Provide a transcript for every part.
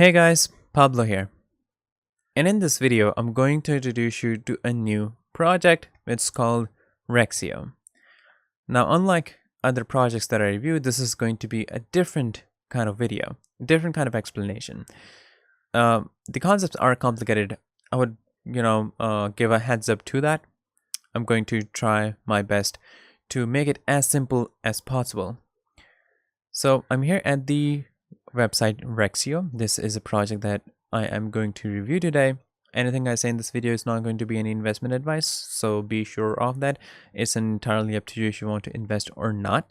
Hey guys, Pablo here. And in this video, I'm going to introduce you to a new project. It's called Rexio. Now, unlike other projects that I reviewed, this is going to be a different kind of video, different kind of explanation. The concepts are complicated. I would, give a heads up to that. I'm going to try my best to make it as simple as possible. So I'm here at the website Rexio. This is a project that I am going to review today. Anything I say in this video is not going to be any investment advice, so be sure of that. It's entirely up to you if you want to invest or not.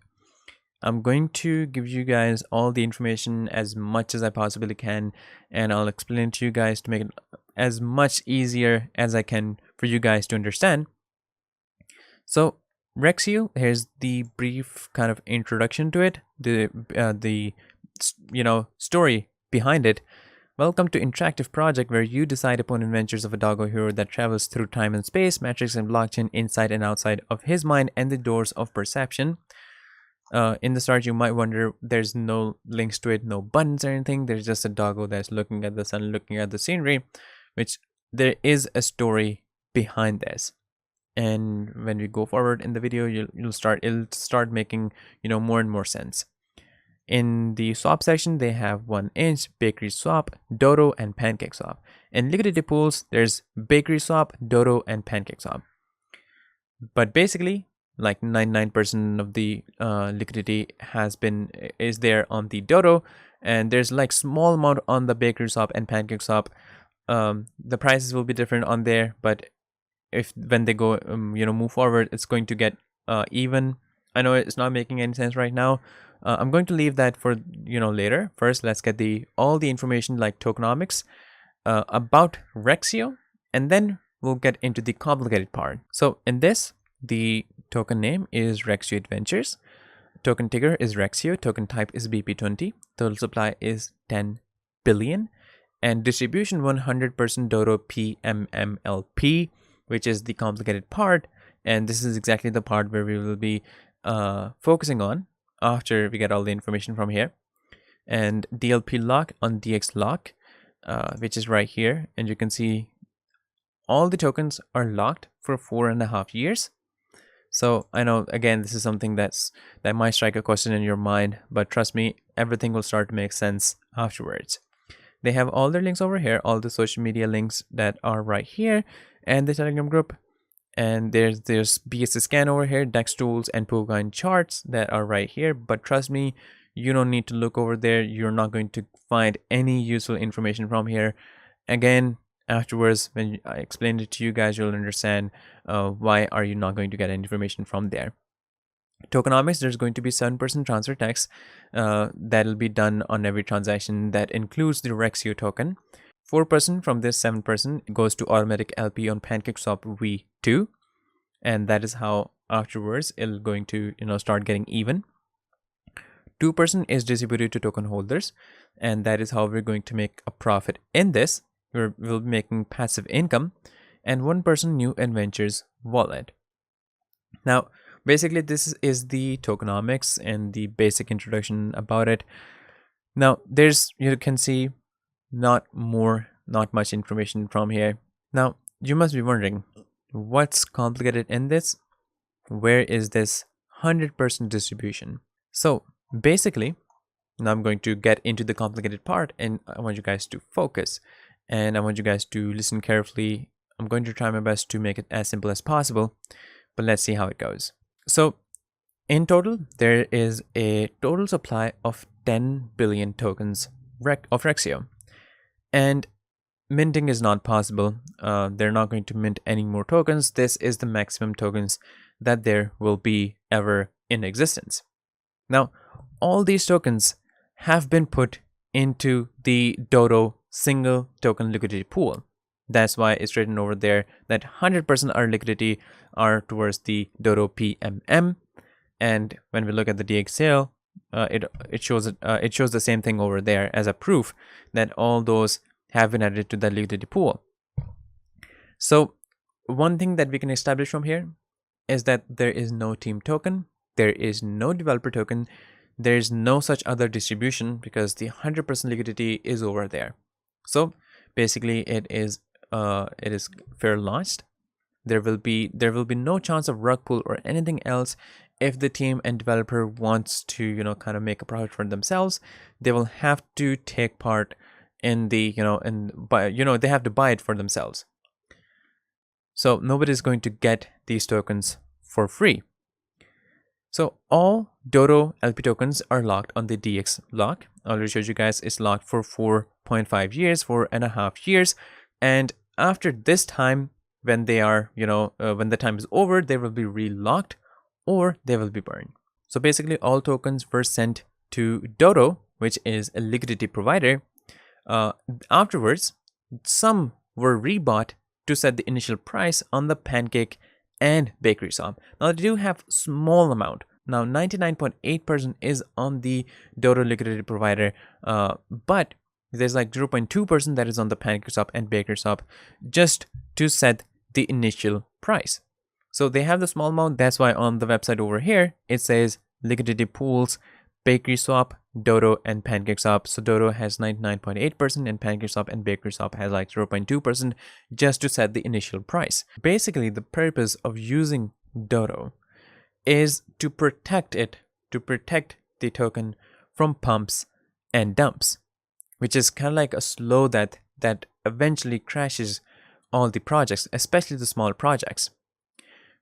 I'm going to give you guys all the information as much as I possibly can, and I'll explain it to you guys to make it as much easier as I can for you guys to understand. So Rexio, here's the brief kind of introduction to it, the story behind it. Welcome to interactive project where you decide upon adventures of a doggo hero that travels through time and space, metrics and blockchain, inside and outside of his mind and the doors of perception. In the start, you might wonder there's no links to it, no buttons or anything. There's just a doggo that's looking at the sun, looking at the scenery, which there is a story behind this. And when we go forward in the video, it'll start making more and more sense. In the swap section, they have 1inch, bakery swap, dodo, and pancake swap. In liquidity pools, there's bakery swap, dodo, and pancake swap. But basically, like 99% of the liquidity is there on the dodo, and there's like small amount on the bakery swap and pancake swap. The prices will be different on there, but when they go move forward, it's going to get even. I know it's not making any sense right now. I'm going to leave that for later. First, let's get all the information like tokenomics about Rexio, and then we'll get into the complicated part. So in this, the token name is Rexio Adventures, token ticker is Rexio, token type is BP20, total supply is 10 billion, and distribution 100% Dodo PMMLP, which is the complicated part, and this is exactly the part where we will be focusing on after we get all the information from here. And DLP lock on DX lock, which is right here, and you can see all the tokens are locked for 4.5 years. So I know, again, this is something that might strike a question in your mind, but trust me, everything will start to make sense afterwards. They have all their links over here, all the social media links that are right here, and the Telegram group. And there's BSC scan over here, DEX tools, and Poolcoin charts that are right here. But trust me, you don't need to look over there. You're not going to find any useful information from here. Again, afterwards, when I explain it to you guys, you'll understand why are you not going to get any information from there. Tokenomics, there's going to be 7% transfer tax that'll be done on every transaction that includes the Rexio token. 4% from this 7% goes to automatic LP on PancakeSwap V2, and that is how afterwards it's going to start getting even. 2% is distributed to token holders, and that is how we're going to make a profit in this. We'll be making passive income, and 1% new adventures wallet. Now, basically, this is the tokenomics and the basic introduction about it. Now, you can see not much information from here. Now, you must be wondering, what's complicated in this? Where is this 100% distribution? So basically, now I'm going to get into the complicated part, and I want you guys to focus, and I want you guys to listen carefully. I'm going to try my best to make it as simple as possible, but let's see how it goes. So in total, there is a total supply of 10 billion tokens of Rexio. And minting is not possible. They're not going to mint any more tokens. This is the maximum tokens that there will be ever in existence. Now, all these tokens have been put into the Dodo single token liquidity pool. That's why it's written over there that 100% our liquidity are towards the Dodo PMM. And when we look at the DX sale, it shows the same thing over there as a proof that all those have been added to the liquidity pool. So one thing that we can establish from here is that there is no team token, there is no developer token, there is no such other distribution because the 100% liquidity is over there. So basically it is fair launched. There will be no chance of rug pull or anything else. If the team and developer wants to kind of make a product for themselves, they will have to take part in the and buy they have to buy it for themselves. So nobody's going to get these tokens for free. So all Dodo LP tokens are locked on the DX lock. I already showed you guys it's locked for 4.5 years, 4.5 years. And after this time, when they are, when the time is over, they will be relocked or they will be burned. So basically all tokens were sent to Dodo, which is a liquidity provider. Afterwards, some were rebought to set the initial price on the Pancake and Bakery Swap. Now they do have small amount. Now 99.8% is on the Dodo liquidity provider, but there's like 0.2% that is on the Pancake Swap and Bakery Swap just to set the initial price. So they have the small amount. That's why on the website over here it says liquidity pools, Bakery Swap, Dodo, and Pancake Swap. So Dodo has 99.8% and Pancake Swap and Bakery Swap has like 0.2% just to set the initial price. Basically, the purpose of using Dodo is to protect the token from pumps and dumps, which is kind of like a slow that eventually crashes all the projects, especially the small projects.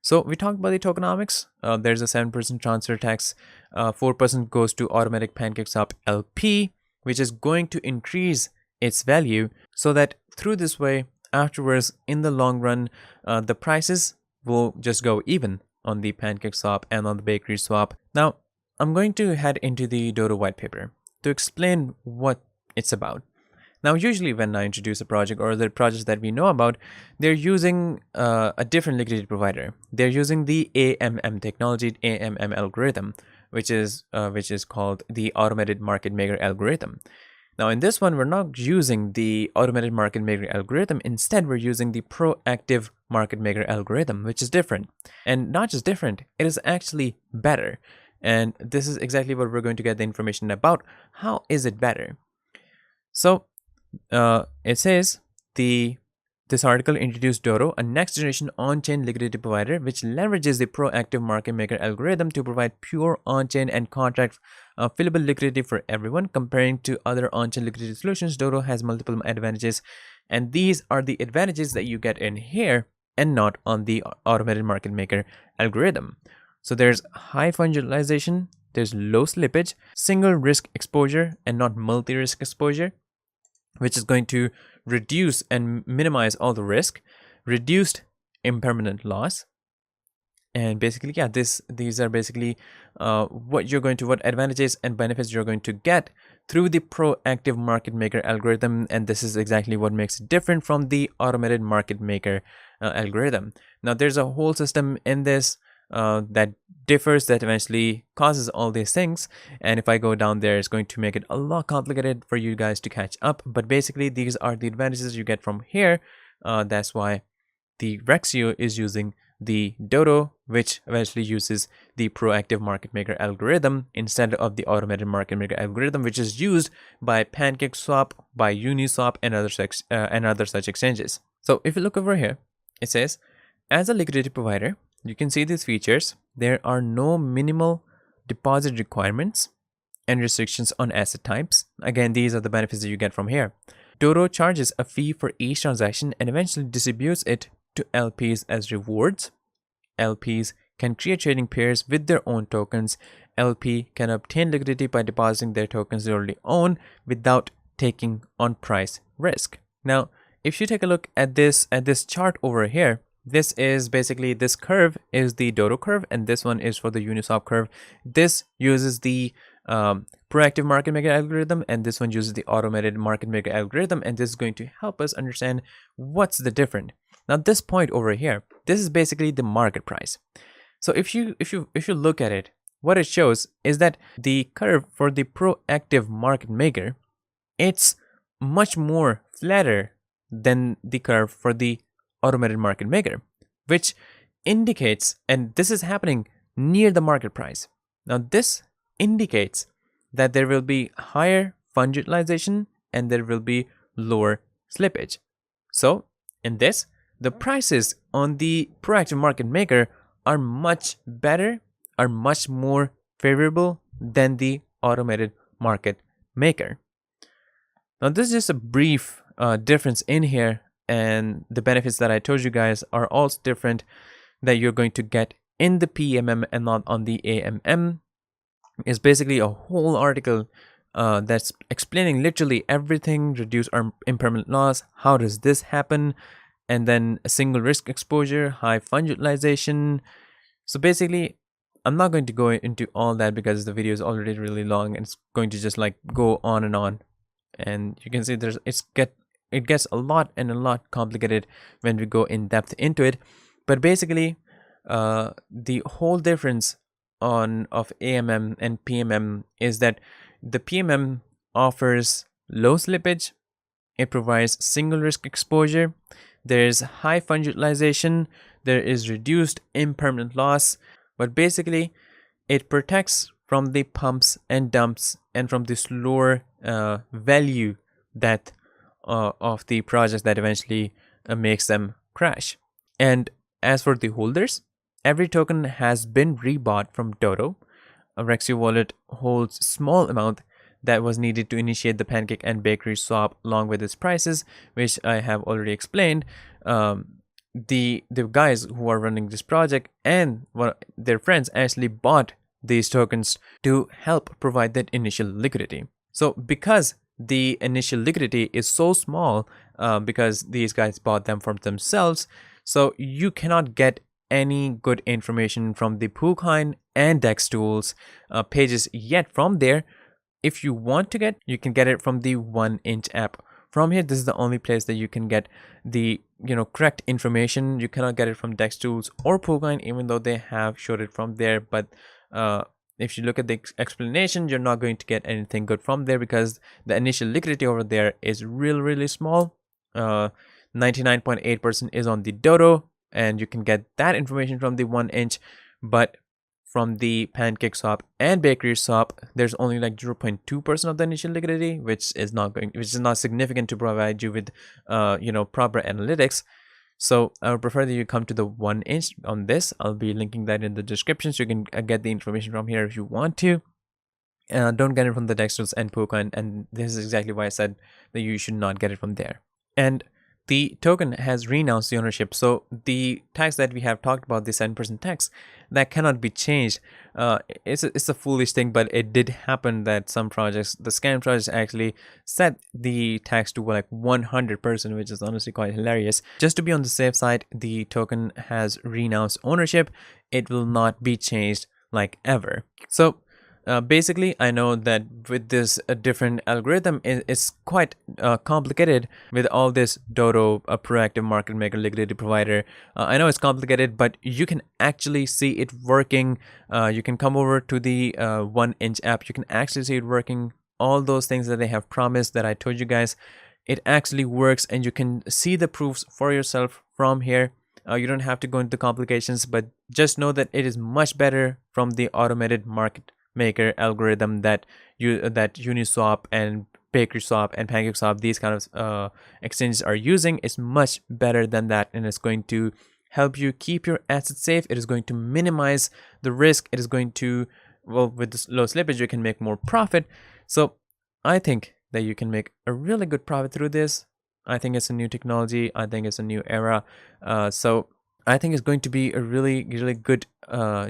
So we talked about the tokenomics. There's a 7% transfer tax, 4% goes to automatic Pancake Swap LP, which is going to increase its value so that through this way, afterwards, in the long run, the prices will just go even on the Pancake Swap and on the Bakery Swap. Now, I'm going to head into the Dodo white paper to explain what it's about. Now, usually when I introduce a project or the projects that we know about, they're using a different liquidity provider. They're using the AMM technology, AMM algorithm, which is called the automated market maker algorithm. Now, in this one, we're not using the automated market maker algorithm. Instead, we're using the proactive market maker algorithm, which is different. And not just different, it is actually better. And this is exactly what we're going to get the information about. How is it better? So it says this article introduced Dodo, a next generation on-chain liquidity provider which leverages the proactive market maker algorithm to provide pure on-chain and contract fillable liquidity for everyone. Comparing to other on-chain liquidity solutions, Dodo has multiple advantages, and these are the advantages that you get in here and not on the automated market maker algorithm. So there's high fungibilization, there's low slippage, single risk exposure and not multi-risk exposure, which is going to reduce and minimize all the risk, reduced impermanent loss. And basically, yeah, these are basically what advantages and benefits you're going to get through the proactive market maker algorithm. And this is exactly what makes it different from the automated market maker algorithm. Now, there's a whole system in this that differs, that eventually causes all these things, and if I go down there, it's going to make it a lot complicated for you guys to catch up. But basically, these are the advantages you get from here. That's why the Rexio is using the Dodo, which eventually uses the proactive market maker algorithm instead of the automated market maker algorithm, which is used by Pancake Swap, by Uniswap, and other such exchanges. So if you look over here, it says, as a liquidity provider, you can see these features. There are no minimal deposit requirements and restrictions on asset types. Again, these are the benefits that you get from here. Dodo charges a fee for each transaction and eventually distributes it to LPs as rewards. LPs can create trading pairs with their own tokens. LP can obtain liquidity by depositing their tokens they already own without taking on price risk. Now, if you take a look at this chart over here, this is basically, this curve is the Dodo curve and this one is for the Uniswap curve. This uses the proactive market maker algorithm and this one uses the automated market maker algorithm, and this is going to help us understand what's the difference. Now, this point over here, this is basically the market price. So if you look at it, what it shows is that the curve for the proactive market maker, it's much more flatter than the curve for the automated market maker, which indicates, and this is happening near the market price. Now, this indicates that there will be higher fund utilization and there will be lower slippage. So in this, the prices on the proactive market maker are much better, are much more favorable than the automated market maker. Now this is just a brief difference in here, and the benefits that I told you guys are also different that you're going to get in the PMM and not on the AMM. Is basically a whole article that's explaining literally everything: reduce our impermanent loss, how does this happen, and then a single risk exposure, high fund utilization. So basically, I'm not going to go into all that because the video is already really long and it's going to just like go on. And you can see it gets a lot complicated when we go in depth into it. But basically, the whole difference of AMM and PMM is that the PMM offers low slippage, it provides single risk exposure, there is high fund utilization, there is reduced impermanent loss, but basically it protects from the pumps and dumps and from the slower value that of the projects that eventually makes them crash. And as for the holders, every token has been rebought from Doggo. A Rexio wallet holds small amount that was needed to initiate the pancake and bakery swap along with its prices, which I have already explained. The guys who are running this project and their friends actually bought these tokens to help provide that initial liquidity. So because the initial liquidity is so small, because these guys bought them for themselves, so you cannot get any good information from the PooCoin and DEX tools pages yet from there. If you want to get, you can get it from the 1inch app. From here, this is the only place that you can get the correct information. You cannot get it from DEX tools or PooCoin, even though they have showed it from there. But if you look at the explanation, you're not going to get anything good from there because the initial liquidity over there is really small. 99.8% is on the Doggo, and you can get that information from the 1inch, but from the pancake swap and bakery swap, there's only like 0.2% of the initial liquidity, which is not significant to provide you with proper analytics. So I would prefer that you come to the 1inch on this. I'll be linking that in the description, so you can get the information from here if you want to. Don't get it from the DEX tools and PooCoin, and this is exactly why I said that you should not get it from there. And the token has renounced the ownership. So the tax that we have talked about, the 7% tax, that cannot be changed. It's a foolish thing, but it did happen that some projects, the scam projects, actually set the tax to like 100%, which is honestly quite hilarious. Just to be on the safe side, the token has renounced ownership. It will not be changed like ever. So basically, I know that with this different algorithm, it's quite complicated with all this Doggo, a proactive market maker liquidity provider. I know it's complicated, but you can actually see it working. You can come over to the 1inch app. You can actually see it working. All those things that they have promised that I told you guys, it actually works, and you can see the proofs for yourself from here. You don't have to go into complications, but just know that it is much better from the automated market maker algorithm that Uniswap and Bakery Swap and Pancake Swap, these kind of exchanges are using. Is much better than that, and it's going to help you keep your assets safe. It is going to minimize the risk. It is going to, well, with this low slippage, you can make more profit. So I think that you can make a really good profit through this. I think it's a new technology. I think it's a new era. So I think it's going to be a really good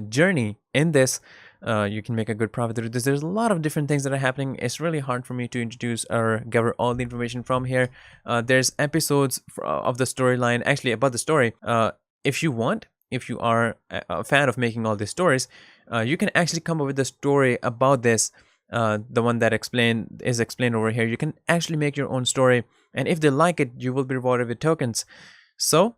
journey in this. You can make a good profit through this. There's a lot of different things that are happening. It's really hard for me to introduce or gather all the information from here. There's episodes of the storyline, actually about the story. If you want, if you are a fan of making all these stories, you can actually come up with a story about this. The one that is explained over here. You can actually make your own story, and if they like it, you will be rewarded with tokens. So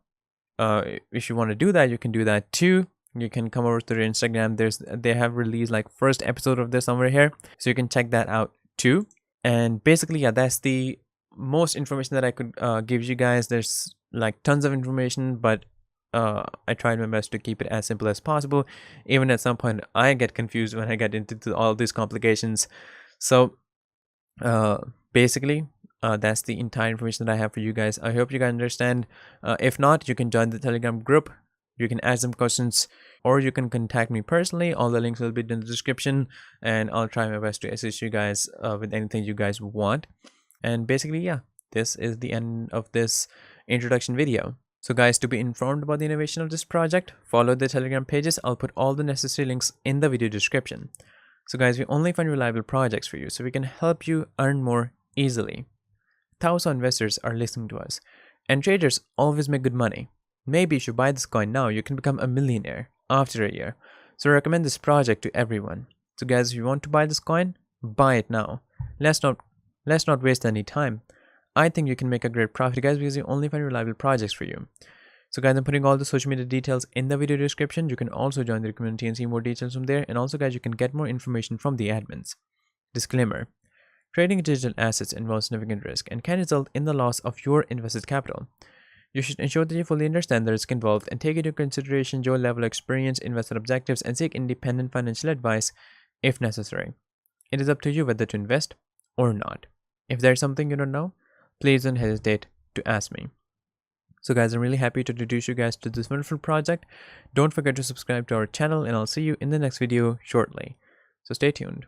if you want to do that, you can do that too. You can come over to their Instagram. They have released like first episode of this over here, so you can check that out too. And basically, yeah, that's the most information that I could give you guys. There's like tons of information, but I tried my best to keep it as simple as possible. Even at some point, I get confused when I get into all these complications. So basically, That's the entire information that I have for you guys. I hope you guys understand. If not, you can join the Telegram group. You can ask them questions, or you can contact me personally. All the links will be in the description, and I'll try my best to assist you guys with anything you guys want. And basically, yeah, this is the end of this introduction video. So guys, to be informed about the innovation of this project, follow the Telegram pages. I'll put all the necessary links in the video description. So guys, we only find reliable projects for you, so we can help you earn more easily. Thousands of investors are listening to us, and traders always make good money. Maybe if you buy this coin now, you can become a millionaire after a year. So I recommend this project to everyone. So guys, if you want to buy this coin, buy it now. Let's not waste any time. I think you can make a great profit, guys, because you only find reliable projects for you. So guys, I'm putting all the social media details in the video description. You can also join the community and see more details from there. And also guys, you can get more information from the admins. Disclaimer: trading digital assets involves significant risk and can result in the loss of your invested capital. You should ensure that you fully understand the risk involved and take into consideration your level of experience, investor objectives, and seek independent financial advice if necessary. It is up to you whether to invest or not. If there's something you don't know, please don't hesitate to ask me. So guys, I'm really happy to introduce you guys to this wonderful project. Don't forget to subscribe to our channel, and I'll see you in the next video shortly. So stay tuned.